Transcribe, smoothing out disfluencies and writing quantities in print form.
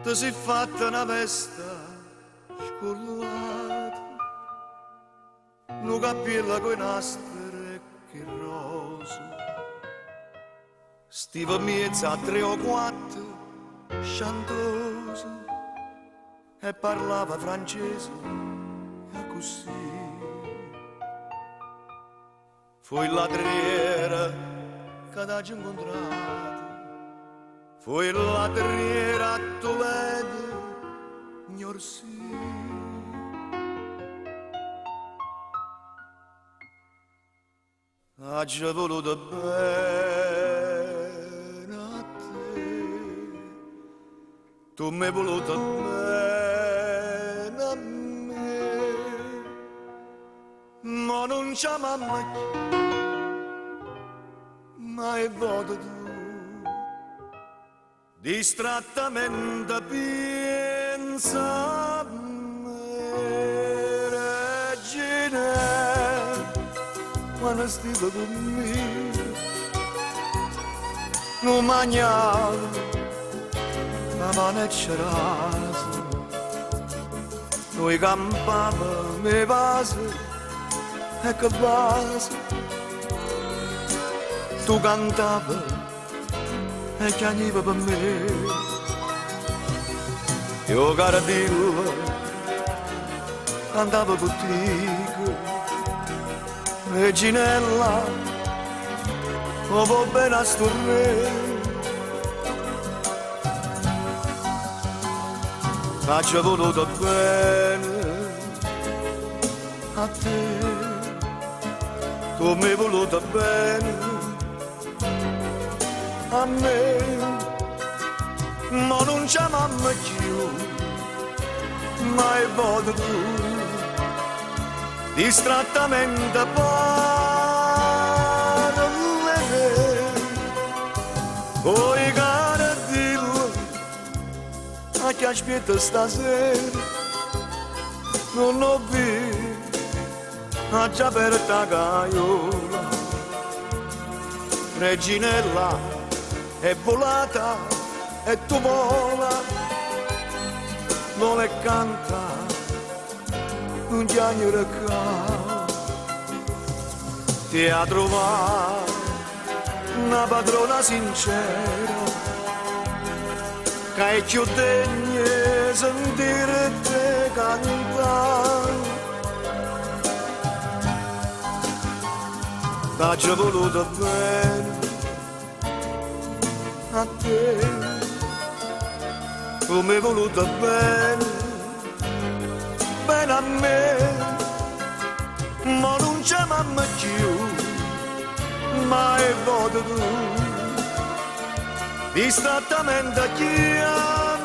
ti sei fatta una vesta scollata, un cappello coi nastri che rosa, stiva mezza a 3 o 4, sciantosa, e parlava francese e così. Fu il ladriere che t'ha incontrato, fu il ladriere a Toledo, gnorsì. Ha già voluto bene a te, tu mi hai voluto bene a me, ma non c'è mamma mai voto tu, distrattamente pensa a me, regina, quando stivo con me, non mangiavo, ma non è c'eraso, noi campavamo, me vasi, e che vasi, tu cantavi e chiagniva per me. Io caradillo cantavo contigo, reginella, oh va bene a sto re. Ma ci ho voluto bene a te, tu mi hai voluto bene a me, ma non c'è mamma più, mai voto tu, distrattamente parle, poi cara dillo, a chi aspetta stasera, non ho visto, a già per ta caiola, reginella, è volata e tu vola, non le canta, un chiagnere ca, ti ha trovato una padrona sincera, che è più degna di sentire te cantare, t'ha voluto bene a te, tu mi hai voluto bene, bene a me, ma non c'è mamma più, mai voto tu, distrattamente a chi ha